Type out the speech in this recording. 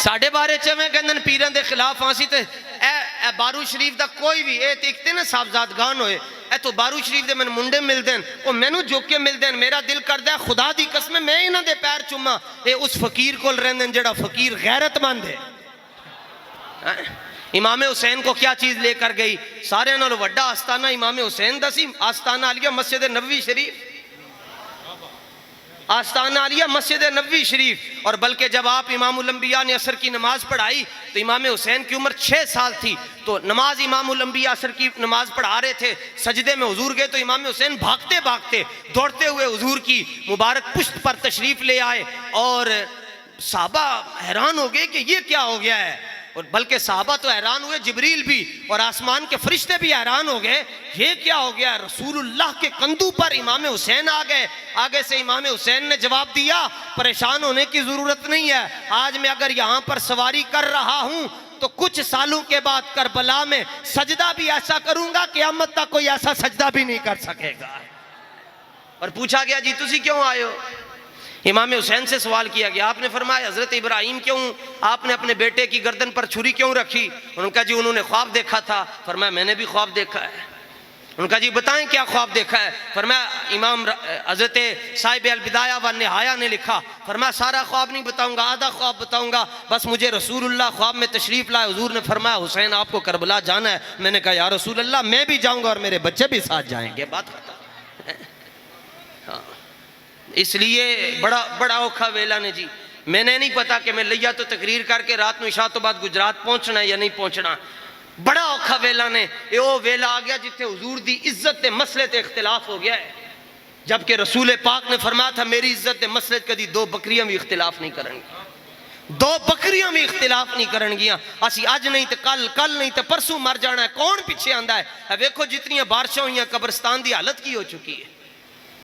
साढ़े बारे च मैं कहते पीरां के खिलाफ फांसी तो बारू शरीफ का कोई भी ये देखते ना साहबजादगान होए तो बारू शरीफ के मैंने मुंडे मिलते हैं वो मैनू जोके मिलते हैं। मेरा दिल करता है खुदा की कसम मैं इन्हों के पैर चुमा ये उस फकीर को रहिंदे जो फकीर गैरतमंद है। इमाम हुसैन को क्या चीज़ लेकर गई? सारे नालों वड्डा आस्ताना इमाम हुसैन दा सी आस्ताना आलिया मस्जिद नबवी शरीफ, आस्ताना आलिया मस्जिद नबवी शरीफ। और बल्कि जब आप इमामुल अंबिया ने असर की नमाज पढ़ाई तो इमाम हुसैन की उम्र 6 साल थी। तो नमाज इमामुल अंबिया असर की नमाज पढ़ा रहे थे, सजदे में हुजूर गए तो इमाम हुसैन भागते भागते दौड़ते हुए हुजूर की मुबारक पुश्त पर तशरीफ ले आए और साहबा हैरान हो गए कि ये क्या हो गया है। और बल्कि साहबा तो हैरान हुए, जिब्रील भी और आसमान के फरिश्ते भी हैरान हो गए, ये क्या हो गया। रसूलुल्लाह के कंधों पर इमाम हुसैन आ गए। आगे से इमाम हुसैन ने जवाब दिया, परेशान होने की जरूरत नहीं है, आज मैं अगर यहाँ पर सवारी कर रहा हूँ तो कुछ सालों के बाद करबला में सजदा भी ऐसा करूंगा क़यामत तक कोई ऐसा सजदा भी नहीं कर सकेगा। और पूछा गया जी तुसी क्यों आए हो? इमाम हुसैन से सवाल किया गया, आपने फरमाया हज़रत इब्राहीम क्यों आपने अपने बेटे की गर्दन पर छुरी क्यों रखी? उनका जी उन्होंने ख्वाब देखा था। फरमाया मैंने भी ख्वाब देखा है। उनका जी बताएं क्या ख्वाब देखा है? फरमाया इमाम हज़रत साहिब अल बिदाया व निहाया ने लिखा। फरमाया सारा ख्वाब नहीं बताऊंगा, आधा ख्वाब बताऊंगा, बस मुझे रसूलुल्लाह ख्वाब में तशरीफ़ लाए। हुजूर ने फरमाया हुसैन आपको करबला जाना है। मैंने कहा या रसूलल्लाह मैं भी जाऊँगा और मेरे बच्चे भी साथ जाएंगे। बात खत्म। हाँ, इसलिए बड़ा औखा वेला ने जी। मैंने नहीं पता कि मैं लिया तो तकरीर करके रात में इशा तो बाद गुजरात पहुंचना है या नहीं पहुंचना। बड़ा औखा वेला ने वो वेला आ गया जिथे हुजूर दी इज्जत के मसले ते इख्तिलाफ हो गया है, जबकि रसूल पाक ने फरमाया था मेरी इज्जत के मसले कदी 2 बकरियां भी इख्तिलाफ नहीं करनगियां, 2 बकरियां भी इख्तिलाफ नहीं करनगियां। असी अज नहीं तो कल, कल नहीं तो परसों मर जाना है। कौन पीछे आंदा है? वेखो जितनी बारिशां हुई कब्रिस्तान की हालत की हो चुकी है।